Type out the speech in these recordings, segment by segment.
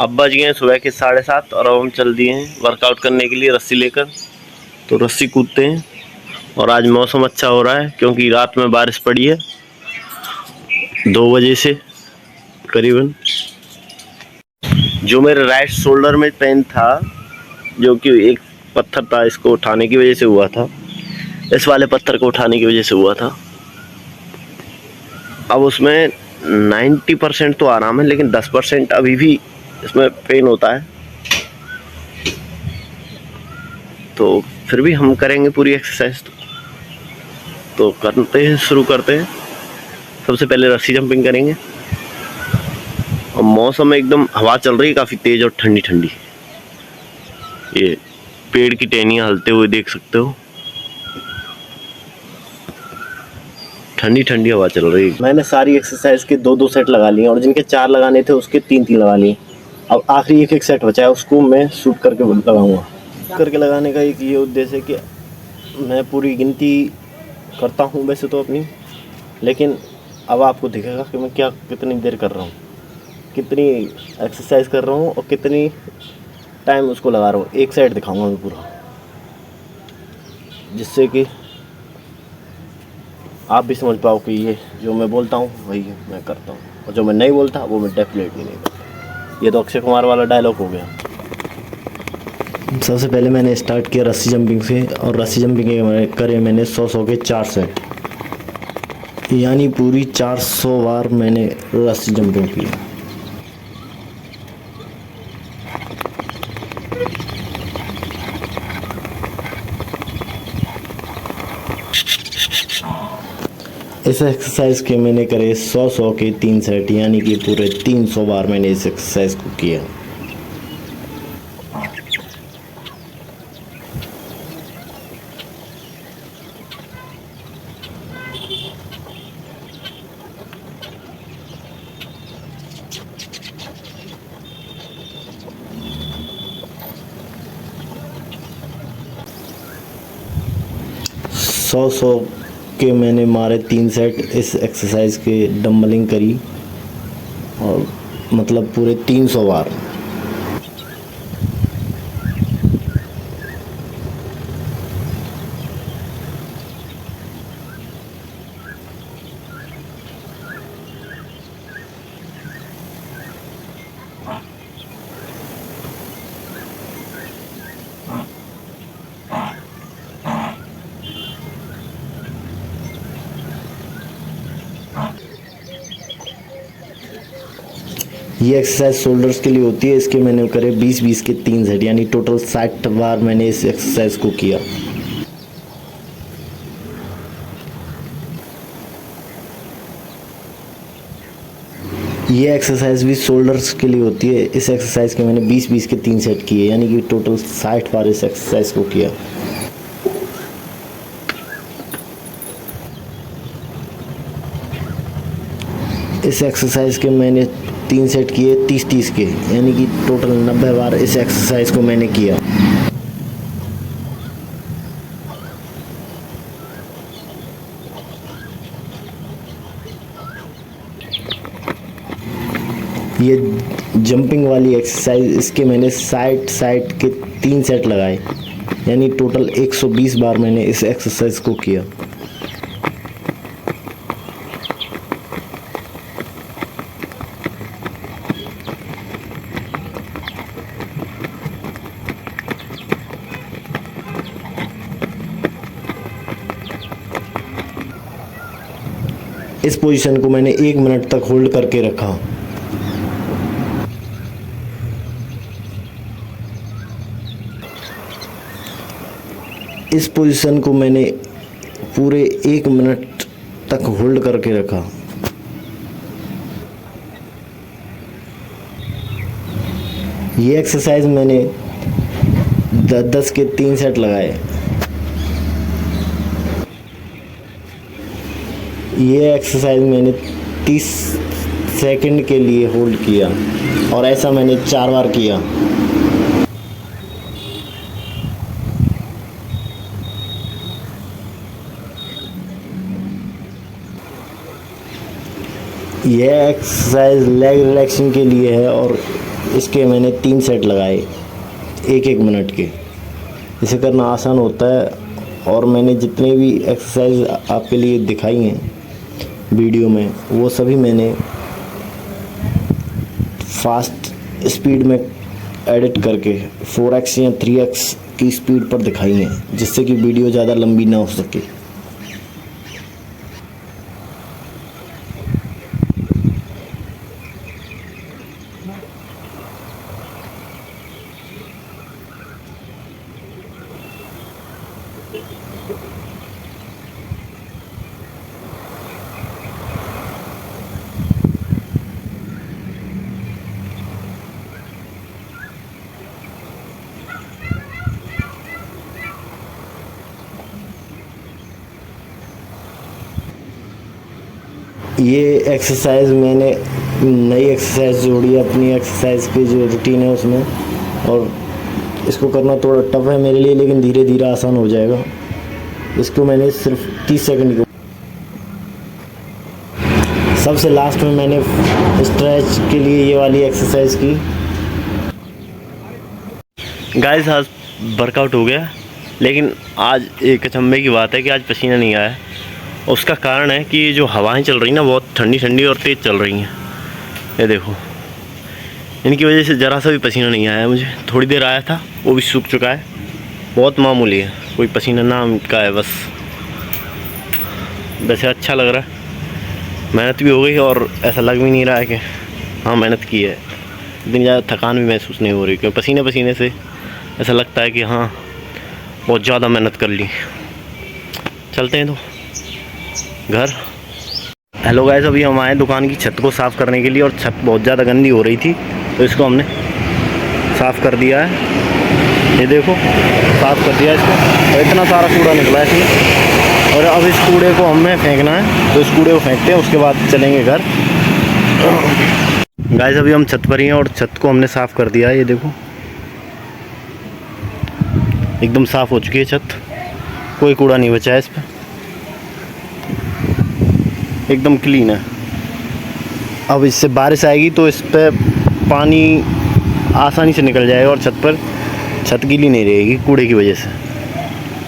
अब बज गए हैं सुबह के 7:30 और अब हम चल दिए हैं वर्कआउट करने के लिए रस्सी लेकर। तो रस्सी कूदते हैं। और आज मौसम अच्छा हो रहा है क्योंकि रात में बारिश पड़ी है 2 बजे से करीबन। जो मेरे राइट शोल्डर में पेन था, जो कि एक पत्थर था, इसको उठाने की वजह से हुआ था, इस वाले पत्थर को उठाने की वजह से हुआ था। अब उसमें 90% तो आराम है, लेकिन 10% अभी भी इसमें पेन होता है। तो फिर भी हम करेंगे पूरी एक्सरसाइज। तो करते हैं, शुरू करते हैं। सबसे पहले रस्सी जंपिंग करेंगे। और मौसम में एकदम हवा चल रही है काफ़ी तेज़ और ठंडी ठंडी। ये पेड़ की टहनियाँ हिलते हुए देख सकते हो। ठंडी ठंडी हवा चल रही है। मैंने सारी एक्सरसाइज के 2-2 सेट लगा लिए और जिनके 4 लगाने थे उसके 3-3 लगा लिए। अब आखिरी एक सेट बचा है, उसको मैं शूट करके लगाऊंगा। करके लगाने का एक ये उद्देश्य है कि मैं पूरी गिनती करता हूँ वैसे तो अपनी, लेकिन अब आपको दिखेगा कि मैं क्या कितनी देर कर रहा हूँ, कितनी एक्सरसाइज कर रहा हूँ और कितनी टाइम उसको लगा रहा हूँ। एक साइड दिखाऊंगा मैं पूरा, जिससे कि आप भी समझ पाओ कि ये जो मैं बोलता हूँ वही मैं करता हूँ, और जो मैं नहीं बोलता वो मैं डेफिनेटली नहीं करता। ये तो अक्षय कुमार वाला डायलॉग हो गया। सबसे पहले मैंने स्टार्ट किया रस्सी जंपिंग से, और रस्सी जंपिंग करे मैंने 100 के 4 सेट, यानी पूरी 400 बार मैंने रस्सी जंपिंग की। इस एक्सरसाइज के मैंने करे 100 के 3 सेट, यानी कि पूरे 300 बार मैंने इस एक्सरसाइज को किया। सौ के मैंने मारे 3 सेट इस एक्सरसाइज के डंबलिंग करी, और मतलब पूरे 300 बार। ये एक्सरसाइज शोल्डर्स के लिए होती है। इसके मैंने करे 20-20 के 3 सेट, यानी टोटल 60 बार मैंने इस एक्सरसाइज को किया। ये एक्सरसाइज भी शोल्डर्स के लिए होती है। इस एक्सरसाइज के मैंने 20-20 के 3 सेट किए, यानी कि टोटल 60 बार इस एक्सरसाइज को किया। इस एक्सरसाइज के मैंने 3 सेट किए 30-30 के, यानी कि टोटल 90 बार इस एक्सरसाइज को मैंने किया। ये जंपिंग वाली एक्सरसाइज, इसके मैंने साइड के 3 सेट लगाए, यानी टोटल 120 बार मैंने इस एक्सरसाइज को किया। इस पोजीशन को मैंने 1 मिनट तक होल्ड करके रखा। इस पोजीशन को मैंने पूरे 1 मिनट तक होल्ड करके रखा। ये एक्सरसाइज मैंने 10-10 के 3 सेट लगाए। ये एक्सरसाइज मैंने 30 सेकंड के लिए होल्ड किया, और ऐसा मैंने 4 बार किया। यह एक्सरसाइज लेग रिलैक्सिंग के लिए है, और इसके मैंने 3 सेट लगाए 1-1 मिनट के। इसे करना आसान होता है और मैंने जितने भी एक्सरसाइज आपके लिए दिखाई हैं वीडियो में, वो सभी मैंने फास्ट स्पीड में एडिट करके 4x या 3x की स्पीड पर दिखाई हैं, जिससे कि वीडियो ज़्यादा लंबी ना हो सके। ये एक्सरसाइज मैंने नई एक्सरसाइज जोड़ी है अपनी एक्सरसाइज की जो रूटीन है उसमें, और इसको करना थोड़ा टफ है मेरे लिए, लेकिन धीरे धीरे आसान हो जाएगा। इसको मैंने सिर्फ 30 सेकंड की, सबसे लास्ट में मैंने स्ट्रेच के लिए ये वाली एक्सरसाइज की। गाइस आज वर्कआउट हो गया, लेकिन आज एक अचंभे की बात है कि आज पसीना नहीं आया। उसका कारण है कि जो हवाएं चल रही ना बहुत ठंडी ठंडी और तेज़ चल रही हैं। ये देखो, इनकी वजह से ज़रा सा भी पसीना नहीं आया मुझे। थोड़ी देर आया था, वो भी सूख चुका है, बहुत मामूली है, कोई पसीना नाम का है बस। वैसे अच्छा लग रहा है, मेहनत भी हो गई और ऐसा लग भी नहीं रहा है कि हाँ मेहनत की है। इतनी ज़्यादा थकान भी महसूस नहीं हो रही, क्योंकि पसीने पसीने से ऐसा लगता है कि हाँ बहुत ज़्यादा मेहनत कर ली। चलते हैं तो घर। हेलो गाइस, अभी हम आए दुकान की छत को साफ़ करने के लिए, और छत बहुत ज़्यादा गंदी हो रही थी तो इसको हमने साफ़ कर दिया है। ये देखो, साफ़ कर दिया इसको, और इतना सारा कूड़ा निकला है इसमें। और अब इस कूड़े को हमें फेंकना है, तो इस कूड़े को फेंकते हैं, उसके बाद चलेंगे घर। गाइस अभी हम छत पर ही हैं और छत को हमने साफ़ कर दिया है। ये देखो एकदम साफ़ हो चुकी है छत, कोई कूड़ा नहीं बचा है इस पर, एकदम क्लीन है। अब इससे बारिश आएगी तो इस पर पानी आसानी से निकल जाएगा और छत गीली नहीं रहेगी कूड़े की वजह से।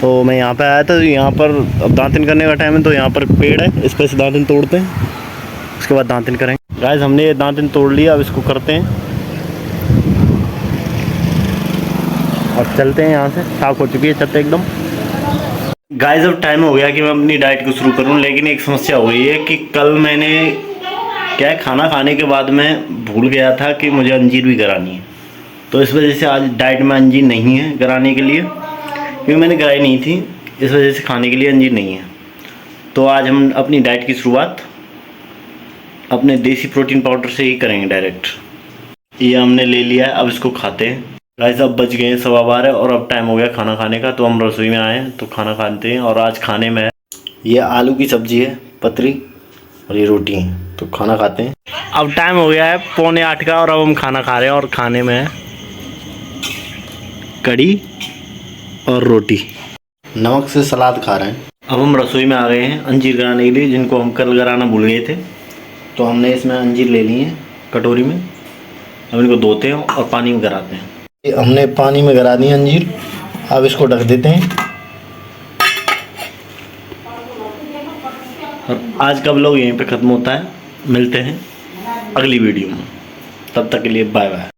तो मैं यहाँ पे आया था, तो यहाँ पर अब दातन करने का टाइम है, तो यहाँ पर पेड़ है, इस पर से दातन तोड़ते हैं, उसके बाद दातन करेंगे। गाइस हमने ये दातन तोड़ लिया, अब इसको करते हैं और चलते हैं। यहाँ से साफ़ हो चुकी है छत एकदम। गाइस अब टाइम हो गया कि मैं अपनी डाइट को शुरू करूं, लेकिन एक समस्या हो गई है कि कल मैंने क्या है, खाना खाने के बाद मैं भूल गया था कि मुझे अंजीर भी करानी है। तो इस वजह से आज डाइट में अंजीर नहीं है कराने के लिए, क्योंकि मैंने कराई नहीं थी, इस वजह से खाने के लिए अंजीर नहीं है। तो आज हम अपनी डाइट की शुरुआत अपने देसी प्रोटीन पाउडर से ही करेंगे डायरेक्ट। ये हमने ले लिया है, अब इसको खाते हैं। गाइस अब बज गए 12:15 और अब टाइम हो गया खाना खाने का, तो हम रसोई में आए हैं तो खाना खाते हैं। और आज खाने में ये आलू की सब्ज़ी है पतरी, और ये रोटी है, तो खाना खाते हैं। अब टाइम हो गया है 7:45 का, और अब हम खाना खा रहे हैं, और खाने में है कड़ी और रोटी, नमक से सलाद खा रहे हैं। अब हम रसोई में आ गए हैं अंजीर गराने के लिए, जिनको हम कल गराना भूल गए थे। तो हमने इसमें अंजीर ले ली है कटोरी में, अब इनको धोते हैं और पानी में गराते हैं। हमने पानी में गरा दी अंजीर, अब इसको ढक देते हैं। और आज का व्लॉग यहीं पे ख़त्म होता है, मिलते हैं अगली वीडियो में, तब तक के लिए बाय बाय।